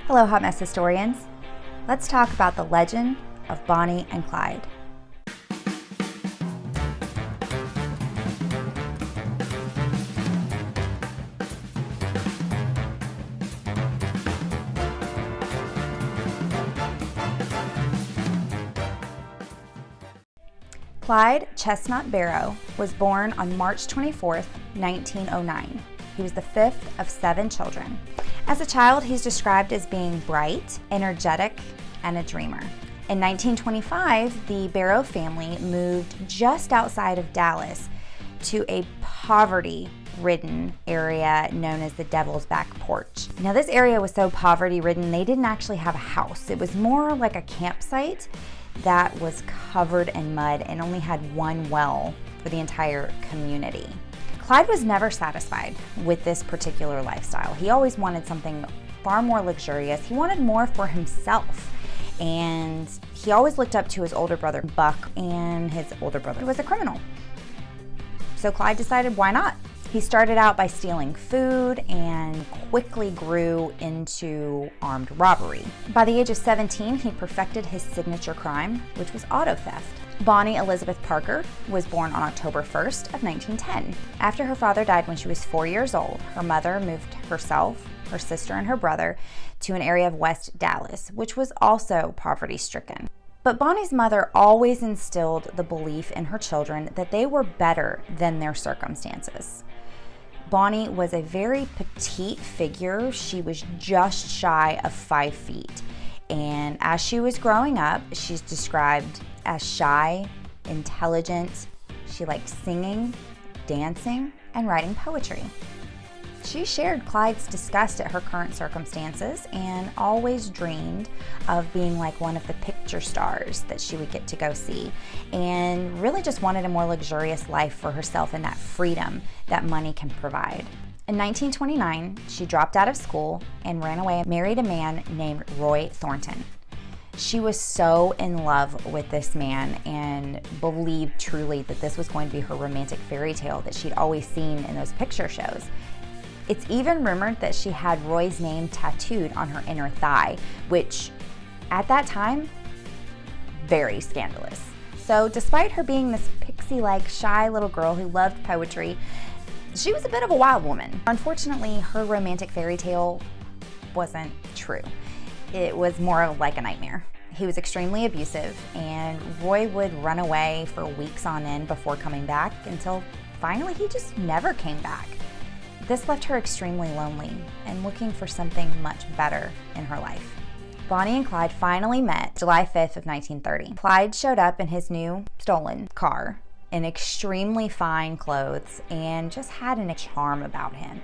Hello, Hot Mess historians. Let's talk about the legend of Bonnie and Clyde. Clyde Chestnut Barrow was born on March 24th, 1909. He was the fifth of 7 children. As a child, he's described as being bright, energetic, and a dreamer. In 1925, the Barrow family moved just outside of Dallas to a poverty-ridden area known as the Devil's Back Porch. Now, this area was so poverty-ridden, they didn't actually have a house. It was more like a campsite that was covered in mud and only had one well for the entire community. Clyde was never satisfied with this particular lifestyle. He always wanted something far more luxurious. He wanted more for himself. And he always looked up to his older brother, Buck, and his older brother was a criminal. So Clyde decided, why not? He started out by stealing food and quickly grew into armed robbery. By the age of 17, he perfected his signature crime, which was auto theft. Bonnie Elizabeth Parker was born on October 1st of 1910. After her father died when she was 4 years old, her mother moved herself, her sister, and her brother to an area of West Dallas, which was also poverty-stricken. But Bonnie's mother always instilled the belief in her children that they were better than their circumstances. Bonnie was a very petite figure. She was just shy of 5 feet. And as she was growing up, she's described as shy, intelligent. She liked singing, dancing, and writing poetry. She shared Clyde's disgust at her current circumstances and always dreamed of being like one of the picture stars that she would get to go see, and really just wanted a more luxurious life for herself and that freedom that money can provide. In 1929, she dropped out of school and ran away and married a man named Roy Thornton. She was so in love with this man and believed truly that this was going to be her romantic fairy tale that she'd always seen in those picture shows. It's even rumored that she had Roy's name tattooed on her inner thigh, which at that time, very scandalous. So despite her being this pixie-like shy little girl who loved poetry, she was a bit of a wild woman. Unfortunately, her romantic fairy tale wasn't true. It was more like a nightmare. He was extremely abusive, and Roy would run away for weeks on end before coming back until finally he just never came back. This left her extremely lonely and looking for something much better in her life. Bonnie and Clyde finally met July 5th of 1930. Clyde showed up in his new stolen car in extremely fine clothes and just had a charm about him.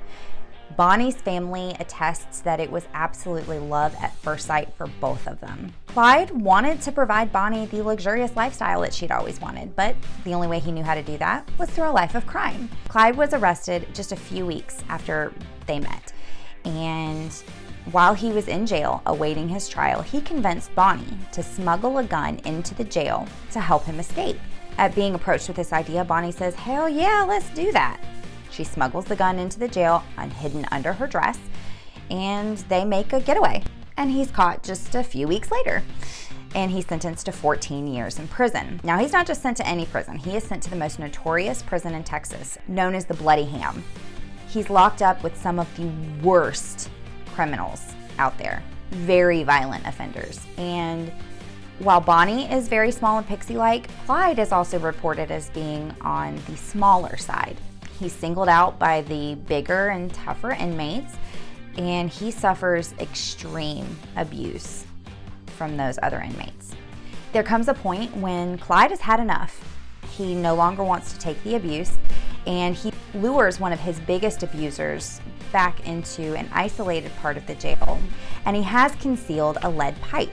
Bonnie's family attests that it was absolutely love at first sight for both of them. Clyde wanted to provide Bonnie the luxurious lifestyle that she'd always wanted, but the only way he knew how to do that was through a life of crime. Clyde was arrested just a few weeks after they met, and while he was in jail awaiting his trial, he convinced Bonnie to smuggle a gun into the jail to help him escape. At being approached with this idea, Bonnie says, "Hell yeah, let's do that." She smuggles the gun into the jail, hidden under her dress, and they make a getaway. And he's caught just a few weeks later, and he's sentenced to 14 years in prison. Now, he's not just sent to any prison. He is sent to the most notorious prison in Texas, known as the Bloody Ham. He's locked up with some of the worst criminals out there, very violent offenders. And while Bonnie is very small and pixie-like, Clyde is also reported as being on the smaller side. He's singled out by the bigger and tougher inmates, and he suffers extreme abuse from those other inmates. There comes a point when Clyde has had enough. He no longer wants to take the abuse, and he lures one of his biggest abusers back into an isolated part of the jail, and he has concealed a lead pipe.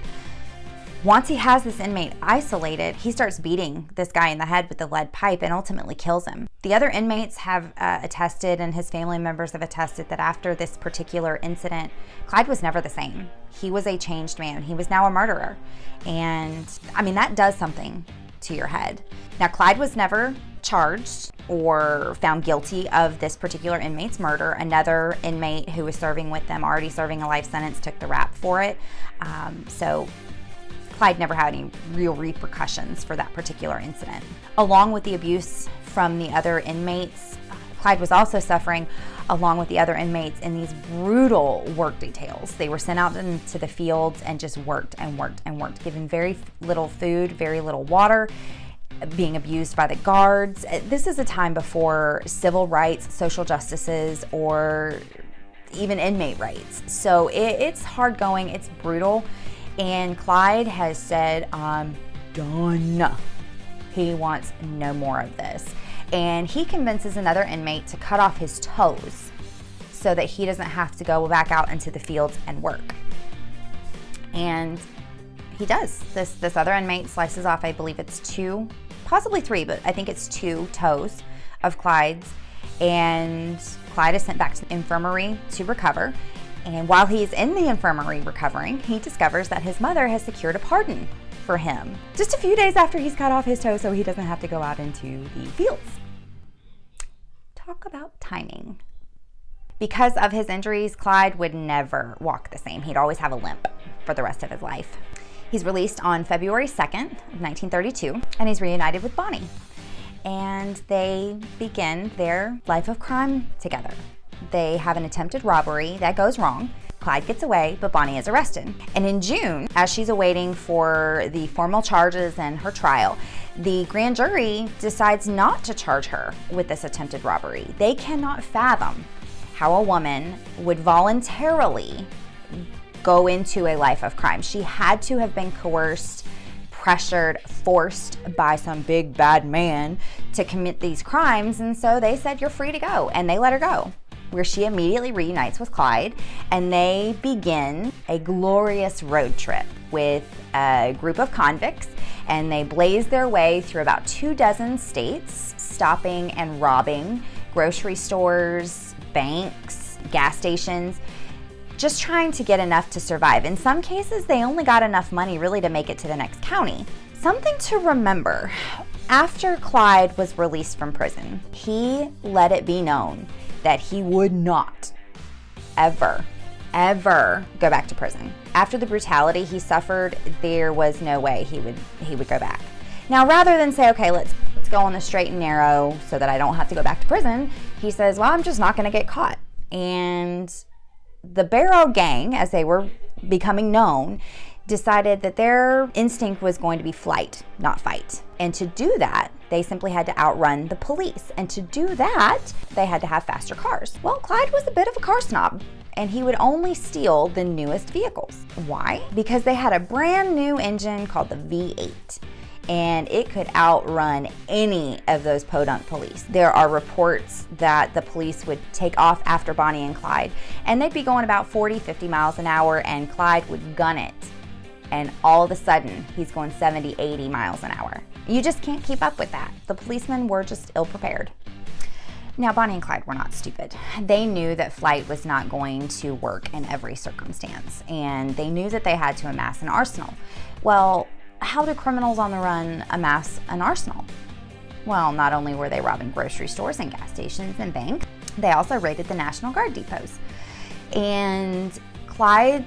Once he has this inmate isolated, he starts beating this guy in the head with the lead pipe and ultimately kills him. The other inmates have attested, and his family members have attested, that after this particular incident, Clyde was never the same. He was a changed man. He was now a murderer. And I mean, that does something to your head. Now, Clyde was never charged or found guilty of this particular inmate's murder. Another inmate who was serving with them, already serving a life sentence, took the rap for it. So Clyde never had any real repercussions for that particular incident. Along with the abuse from the other inmates, Clyde was also suffering, along with the other inmates, in these brutal work details. They were sent out into the fields and just worked and worked and worked, given very little food, very little water, being abused by the guards. This is a time before civil rights, social justices, or even inmate rights. So it's hard going, it's brutal. And Clyde has said, I'm done. He wants no more of this. And he convinces another inmate to cut off his toes so that he doesn't have to go back out into the fields and work. And he does. This other inmate slices off, I believe it's 2, possibly 3, but I think it's 2 toes of Clyde's. And Clyde is sent back to the infirmary to recover. And while he's in the infirmary recovering, he discovers that his mother has secured a pardon for him just a few days after he's cut off his toe, so he doesn't have to go out into the fields. Talk about timing. Because of his injuries, Clyde would never walk the same. He'd always have a limp for the rest of his life. He's released on February 2nd, 1932, and he's reunited with Bonnie. And they begin their life of crime together. They have an attempted robbery that goes wrong. Clyde gets away, but Bonnie is arrested. And in June, as she's awaiting for the formal charges and her trial, the grand jury decides not to charge her with this attempted robbery. They cannot fathom how a woman would voluntarily go into a life of crime. She had to have been coerced, pressured, forced by some big bad man to commit these crimes. And so they said, you're free to go. And they let her go, where she immediately reunites with Clyde, and they begin a glorious road trip with a group of convicts, and they blaze their way through about 24 states, stopping and robbing grocery stores, banks, gas stations, just trying to get enough to survive. In some cases, they only got enough money really to make it to the next county. Something to remember, after Clyde was released from prison, he let it be known that he would not ever go back to prison. After the brutality he suffered, there was no way he would go back. Now, rather than say, okay, let's go on the straight and narrow so that I don't have to go back to prison, he says, well, I'm just not going to get caught. And the Barrow Gang, as they were becoming known, decided that their instinct was going to be flight, not fight. And to do that, they simply had to outrun the police. And to do that, they had to have faster cars. Well, Clyde was a bit of a car snob, and he would only steal the newest vehicles. Why? Because they had a brand new engine called the V8, and it could outrun any of those podunk police. There are reports that the police would take off after Bonnie and Clyde, and they'd be going about 40, 50 miles an hour, and Clyde would gun it. And all of a sudden, he's going 70, 80 miles an hour. You just can't keep up with that. The policemen were just ill-prepared. Now, Bonnie and Clyde were not stupid. They knew that flight was not going to work in every circumstance, and they knew that they had to amass an arsenal. Well, how do criminals on the run amass an arsenal? Well, not only were they robbing grocery stores and gas stations and banks, they also raided the National Guard depots. And Clyde's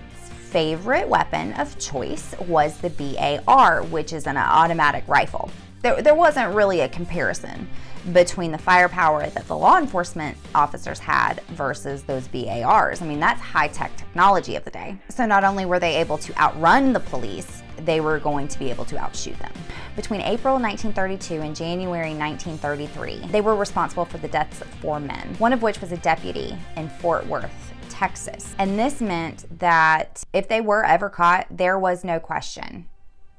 favorite weapon of choice was the BAR, which is an automatic rifle. There wasn't really a comparison between the firepower that the law enforcement officers had versus those BARs. I mean, that's high-tech technology of the day. So not only were they able to outrun the police, they were going to be able to outshoot them. Between April 1932 and January 1933, they were responsible for the deaths of 4 men, one of which was a deputy in Fort Worth, Texas. And this meant that if they were ever caught, there was no question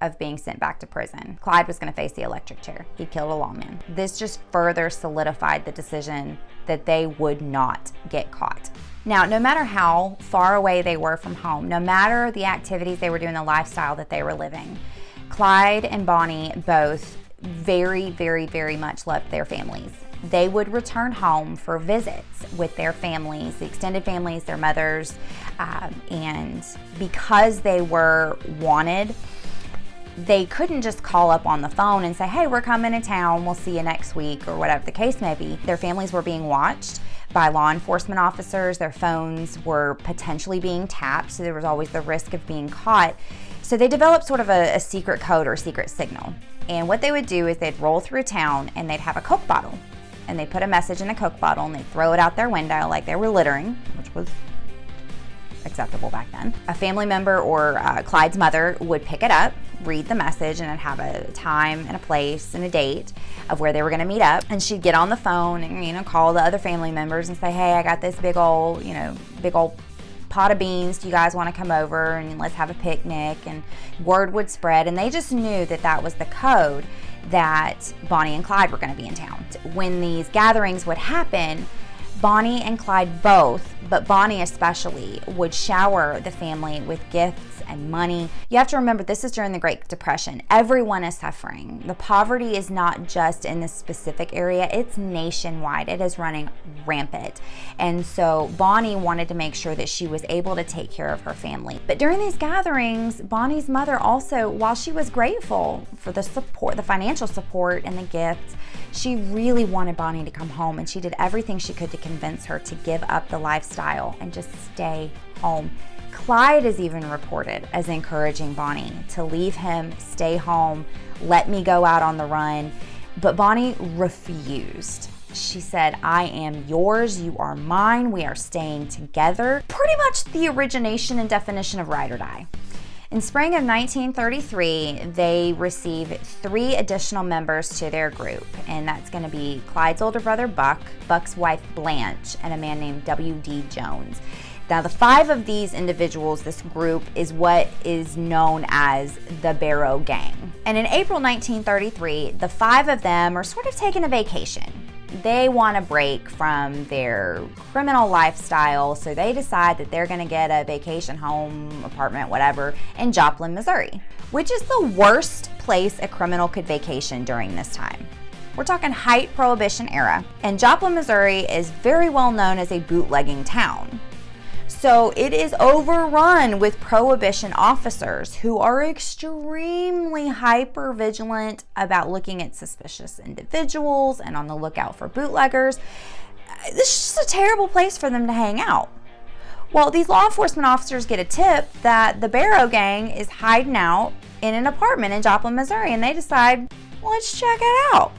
of being sent back to prison. Clyde was going to face the electric chair. He killed a lawman. This just further solidified the decision that they would not get caught. Now, no matter how far away they were from home, no matter the activities they were doing, the lifestyle that they were living, Clyde and Bonnie both very, very, very much loved their families. They would return home for visits with their families, the extended families, their mothers, and because they were wanted, they couldn't just call up on the phone and say, hey, we're coming to town, we'll see you next week, or whatever the case may be. Their families were being watched by law enforcement officers. Their phones were potentially being tapped, so there was always the risk of being caught. So they developed sort of a secret code or secret signal. And what they would do is they'd roll through town and they'd have a Coke bottle. And they'd put a message in a Coke bottle and they'd throw it out their window like they were littering, which was acceptable back then. A family member or Clyde's mother would pick it up, read the message, and it'd have a time and a place and a date of where they were going to meet up. And she'd get on the phone and call the other family members and say, hey, I got this big old pot of beans. Do you guys want to come over and let's have a picnic? And word would spread, and they just knew that that was the code that Bonnie and Clyde were going to be in town. When these gatherings would happen, Bonnie and Clyde both, but Bonnie especially, would shower the family with gifts and money. You have to remember, this is during the Great Depression. Everyone is suffering. The poverty is not just in this specific area, it's nationwide. It is running rampant. And so Bonnie wanted to make sure that she was able to take care of her family. But during these gatherings, Bonnie's mother also, while she was grateful for the support, the financial support and the gifts, she really wanted Bonnie to come home, and she did everything she could to convince her to give up the lifestyle and just stay home. Clyde is even reported as encouraging Bonnie to leave him, stay home, let me go out on the run. But Bonnie refused. She said, I am yours, you are mine, we are staying together. Pretty much the origination and definition of ride or die. In spring of 1933, they receive 3 additional members to their group, and that's going to be Clyde's older brother, Buck, Buck's wife, Blanche, and a man named W.D. Jones. Now, the 5 of these individuals, this group, is what is known as the Barrow Gang. And in April 1933, the 5 of them are sort of taking a vacation. They want a break from their criminal lifestyle, so they decide that they're going to get a vacation home, apartment, whatever, in Joplin, Missouri, which is the worst place a criminal could vacation during this time. We're talking height Prohibition era, and Joplin, Missouri is very well known as a bootlegging town. So it is overrun with Prohibition officers who are extremely hyper vigilant about looking at suspicious individuals and on the lookout for bootleggers. This is just a terrible place for them to hang out. Well, these law enforcement officers get a tip that the Barrow Gang is hiding out in an apartment in Joplin, Missouri, and they decide, well, let's check it out.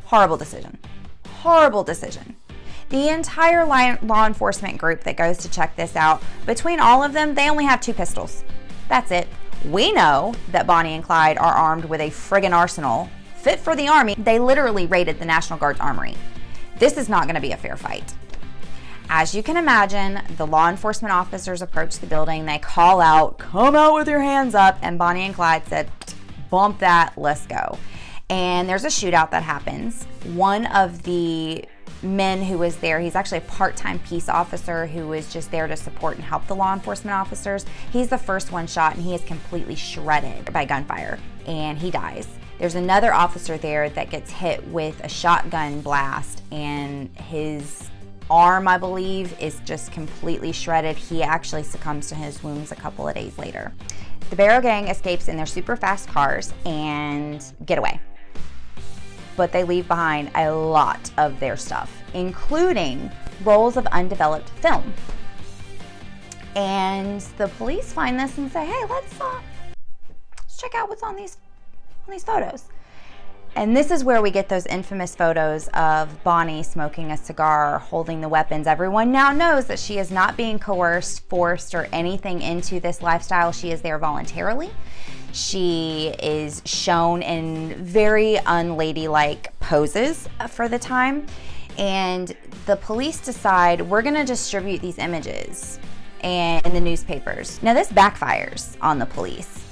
Horrible decision. Horrible decision. The entire law enforcement group that goes to check this out, between all of them, they only have 2 pistols. That's it. We know that Bonnie and Clyde are armed with a friggin' arsenal fit for the Army. They literally raided the National Guard's armory. This is not going to be a fair fight. As you can imagine, the law enforcement officers approach the building. They call out, come out with your hands up. And Bonnie and Clyde said, bump that, let's go. And there's a shootout that happens. One of the men who was there, he's actually a part-time peace officer who was just there to support and help the law enforcement officers. He's the first one shot, and he is completely shredded by gunfire, and he dies. There's another officer there that gets hit with a shotgun blast, and his arm, I believe, is just completely shredded. He actually succumbs to his wounds a couple of days later. The Barrow Gang escapes in their super fast cars and get away. But they leave behind a lot of their stuff, including rolls of undeveloped film. And the police find this and say, hey, let's check out what's on these photos. And this is where we get those infamous photos of Bonnie smoking a cigar, holding the weapons. Everyone now knows that she is not being coerced, forced, or anything into this lifestyle. She is there voluntarily. She is shown in very unladylike poses for the time. And the police decide, we're going to distribute these images in the newspapers. Now, this backfires on the police.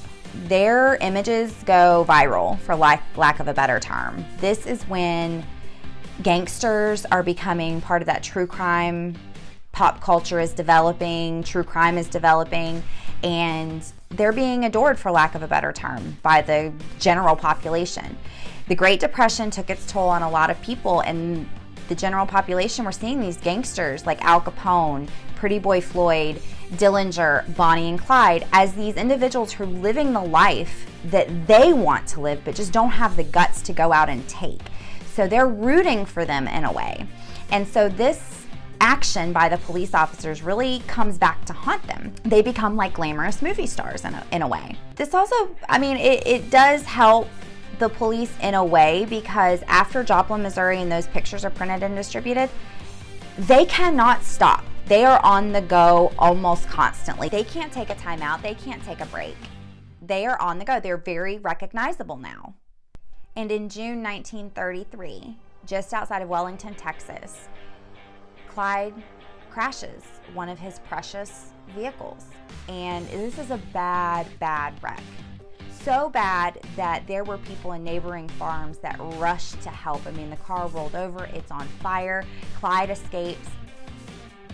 Their images go viral, for lack of a better term. This is when gangsters are becoming part of that true crime. Pop culture is developing, true crime is developing, and they're being adored, for lack of a better term, by the general population. The Great Depression took its toll on a lot of people, and the general population were seeing these gangsters like Al Capone, Pretty Boy Floyd, Dillinger, Bonnie and Clyde, as these individuals who are living the life that they want to live but just don't have the guts to go out and take. So they're rooting for them in a way. And so this action by the police officers really comes back to haunt them. They become like glamorous movie stars in a way. This also, I mean, it does help the police in a way, because after Joplin, Missouri, and those pictures are printed and distributed, they cannot stop. They are on the go almost constantly. They can't take a timeout. They can't take a break. They are on the go. They're very recognizable now. And in June 1933, just outside of Wellington, Texas, Clyde crashes one of his precious vehicles. And this is a bad, bad wreck. So bad that there were people in neighboring farms that rushed to help. I mean, the car rolled over, it's on fire. Clyde escapes,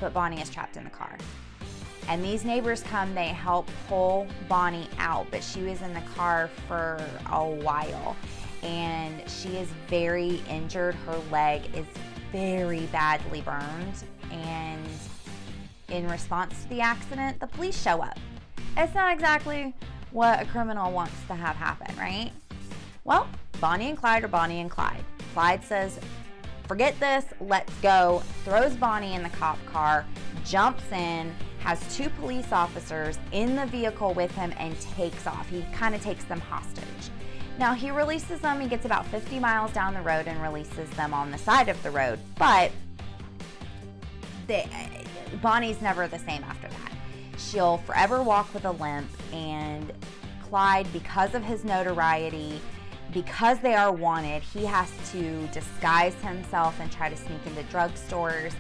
but Bonnie is trapped in the car. And these neighbors come, they help pull Bonnie out, but she was in the car for a while. And she is very injured. Her leg is very badly burned. And in response to the accident, the police show up. It's not exactly what a criminal wants to have happen, right? Well, Bonnie and Clyde are Bonnie and Clyde. Clyde says, forget this, let's go, throws Bonnie in the cop car, jumps in, has two police officers in the vehicle with him, and takes off. He kind of takes them hostage. Now, he releases them, he gets about 50 miles down the road and releases them on the side of the road, but Bonnie's never the same after that. She'll forever walk with a limp, and Clyde, because of his notoriety, because they are wanted, he has to disguise himself and try to sneak into drugstores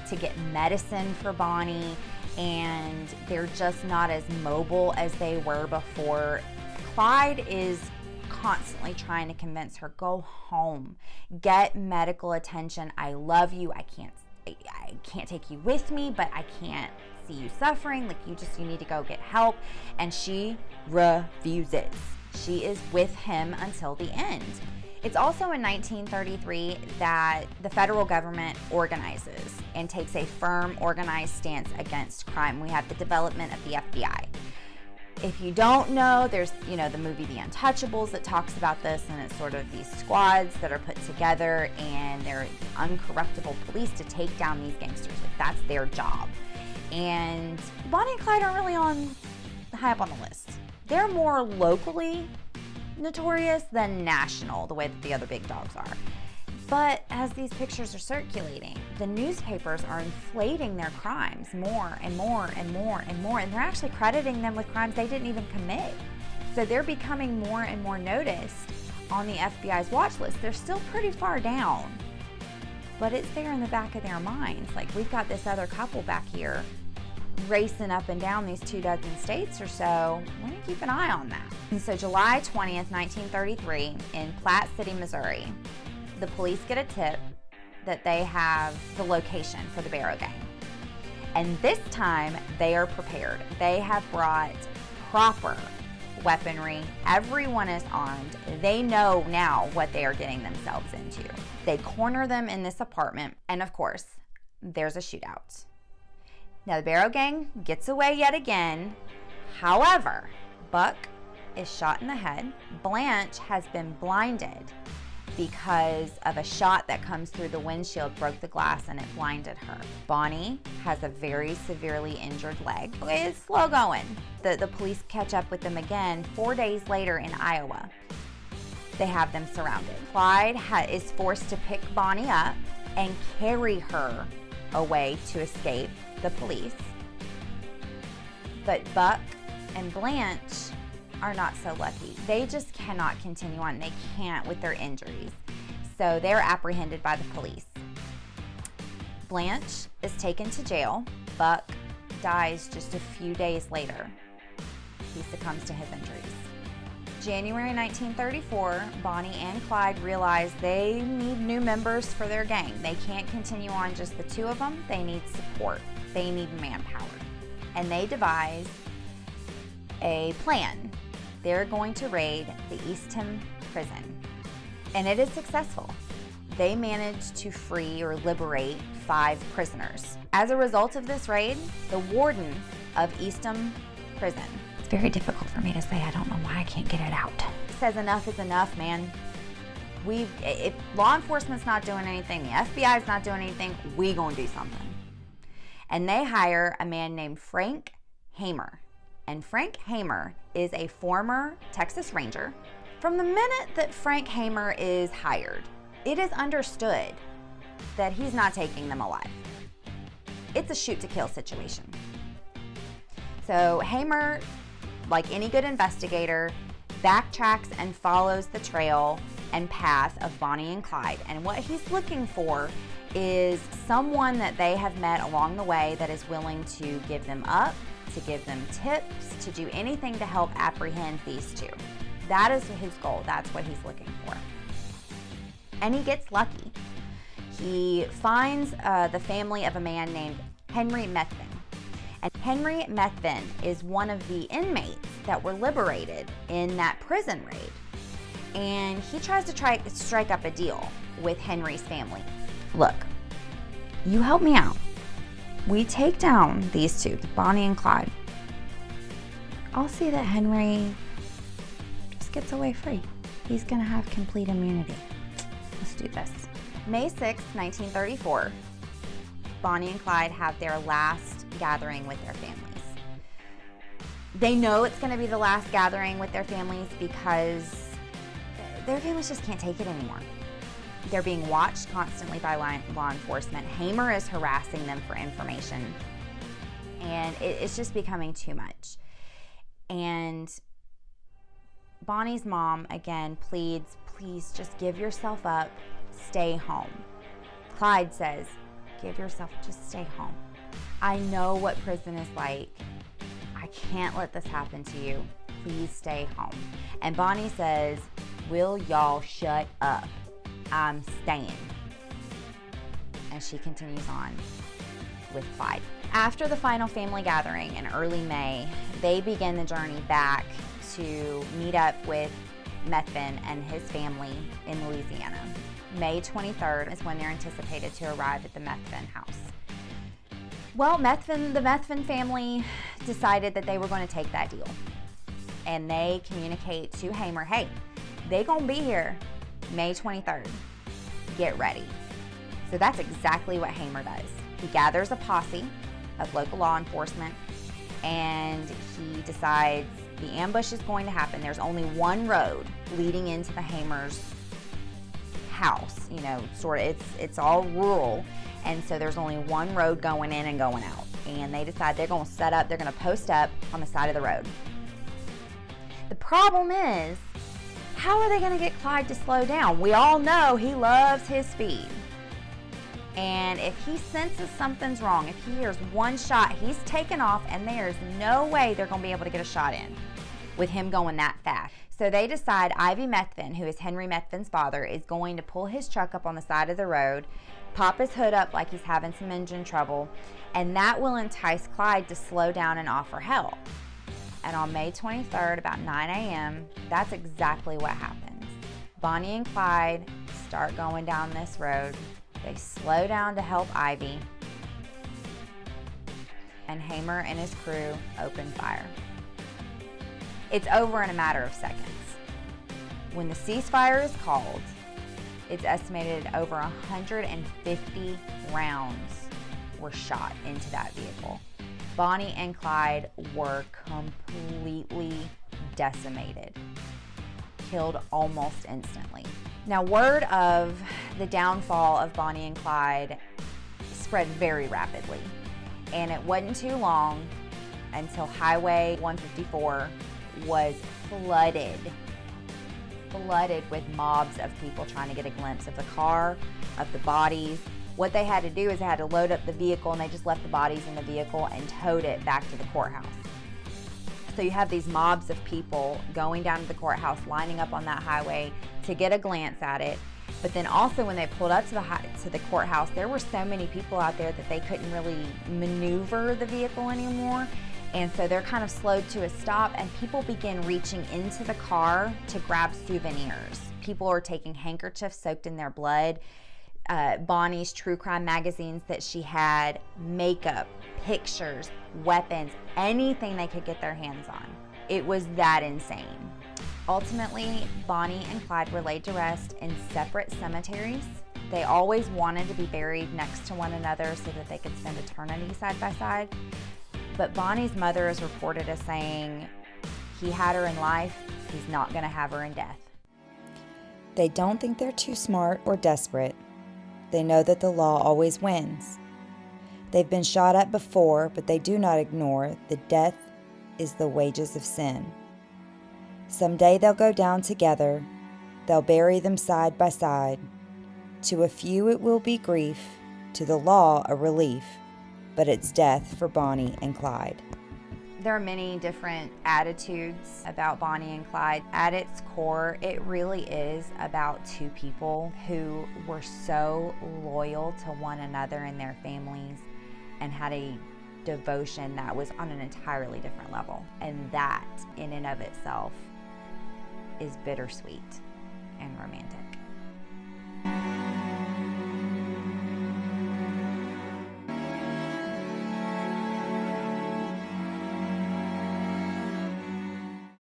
to get medicine for Bonnie, and they're just not as mobile as they were before. Clyde is constantly trying to convince her, go home, get medical attention. I love you. I can't take you with me, but I can't see you suffering. Like, you need to go get help. And she refuses. She is with him until the end. It's also in 1933 that the federal government organizes and takes a firm, organized stance against crime. We have the development of the FBI. If you don't know, there's, the movie The Untouchables that talks about this, and it's sort of these squads that are put together, and they're uncorruptible police to take down these gangsters. Like, that's their job. And Bonnie and Clyde aren't really high up on the list. They're more locally notorious than national, the way that the other big dogs are. But as these pictures are circulating, the newspapers are inflating their crimes more and more and more and more, and they're actually crediting them with crimes they didn't even commit. So they're becoming more and more noticed on the FBI's watch list. They're still pretty far down, but it's there in the back of their minds. Like, we've got this other couple back here racing up and down these 24 states or so. We need to keep an eye on that. And so July 20th, 1933, in Platte City, Missouri, the police get a tip that they have the location for the Barrow Gang. And this time, they are prepared. They have brought proper weaponry. Everyone is armed. They know now what they are getting themselves into. They corner them in this apartment, and of course, there's a shootout. Now, the Barrow Gang gets away yet again. However, Buck is shot in the head. Blanche has been blinded because of a shot that comes through the windshield, broke the glass, and it blinded her. Bonnie has a very severely injured leg. Okay, it's slow going. The police catch up with them again 4 days later in Iowa. They have them surrounded. Clyde is forced to pick Bonnie up and carry her away to escape the police. But Buck and Blanche are not so lucky. They just cannot continue on. They can't with their injuries. So they're apprehended by the police. Blanche is taken to jail. Buck dies just a few days later. He succumbs to his injuries. January 1934, Bonnie and Clyde realize they need new members for their gang. They can't continue on just the two of them. They need support. They need manpower. And they devise a plan. They're going to raid the Eastham prison. And it is successful. They managed to free or liberate 5 prisoners. As a result of this raid, the warden of Eastham Prison. It's very difficult for me to say. I don't know why I can't get it out. It says enough is enough, man. If law enforcement's not doing anything, the FBI's not doing anything, we gonna do something. And they hire a man named Frank Hamer. And Frank Hamer is a former Texas Ranger. From the minute that Frank Hamer is hired, it is understood that he's not taking them alive. It's a shoot to kill situation. So Hamer, like any good investigator, backtracks and follows the trail and path of Bonnie and Clyde. And what he's looking for is someone that they have met along the way that is willing to give them up, to give them tips, to do anything to help apprehend these two. That is his goal. That's what he's looking for. And he gets lucky. He finds the family of a man named Henry Methvin. And Henry Methvin is one of the inmates that were liberated in that prison raid. And he tries to strike up a deal with Henry's family. Look, you help me out. We take down these two, Bonnie and Clyde. I'll see that Henry just gets away free. He's gonna have complete immunity. Let's do this. May 6, 1934, Bonnie and Clyde have their last gathering with their families. They know it's gonna be the last gathering with their families because their families just can't take it anymore. They're being watched constantly by law enforcement. Hamer is harassing them for information. And it's just becoming too much. And Bonnie's mom, again, pleads, please just give yourself up, stay home. Clyde says, just stay home. I know what prison is like. I can't let this happen to you. Please stay home. And Bonnie says, will y'all shut up? I'm staying. And she continues on with Clyde. After the final family gathering in early May, they begin the journey back to meet up with Methvin and his family in Louisiana. May 23rd is when they're anticipated to arrive at the Methvin house. Well, the Methvin family decided that they were going to take that deal. And they communicate to Hamer, hey, they gonna be here May 23rd. Get ready. So that's exactly what Hamer does. He gathers a posse of local law enforcement and he decides the ambush is going to happen. There's only one road leading into the Hamer's house. You know, sort of, it's all rural, and so there's only one road going in and going out. And they decide they're going to set up, they're going to post up on the side of the road. The problem is, how are they going to get Clyde to slow down? We all know he loves his speed. And if he senses something's wrong, if he hears one shot, he's taken off, and there's no way they're going to be able to get a shot in with him going that fast. So they decide Ivy Methvin, who is Henry Methvin's father, is going to pull his truck up on the side of the road, pop his hood up like he's having some engine trouble, and that will entice Clyde to slow down and offer help. And on May 23rd, about 9 a.m., that's exactly what happens. Bonnie and Clyde start going down this road. They slow down to help Ivy, and Hamer and his crew open fire. It's over in a matter of seconds. When the ceasefire is called, it's estimated over 150 rounds were shot into that vehicle. Bonnie and Clyde were completely decimated, killed almost instantly. Now, word of the downfall of Bonnie and Clyde spread very rapidly, and it wasn't too long until Highway 154 was flooded with mobs of people trying to get a glimpse of the car, of the bodies. What they had to do is they had to load up the vehicle, and they just left the bodies in the vehicle and towed it back to the courthouse. So you have these mobs of people going down to the courthouse, lining up on that highway to get a glance at it. But then also when they pulled up to the courthouse, there were so many people out there that they couldn't really maneuver the vehicle anymore. And so they're kind of slowed to a stop, and people begin reaching into the car to grab souvenirs. People are taking handkerchiefs soaked in their blood, Bonnie's true crime magazines that she had, makeup, pictures, weapons, anything they could get their hands on. It was that insane. Ultimately, Bonnie and Clyde were laid to rest in separate cemeteries. They always wanted to be buried next to one another so that they could spend eternity side by side. But Bonnie's mother is reported as saying, he had her in life, he's not going to have her in death. They don't think they're too smart or desperate. They know that the law always wins. They've been shot at before, but they do not ignore that death is the wages of sin. Someday they'll go down together. They'll bury them side by side. To a few it will be grief, to the law a relief, but it's death for Bonnie and Clyde. There are many different attitudes about Bonnie and Clyde. At its core, it really is about two people who were so loyal to one another and their families and had a devotion that was on an entirely different level. And that, in and of itself, is bittersweet and romantic.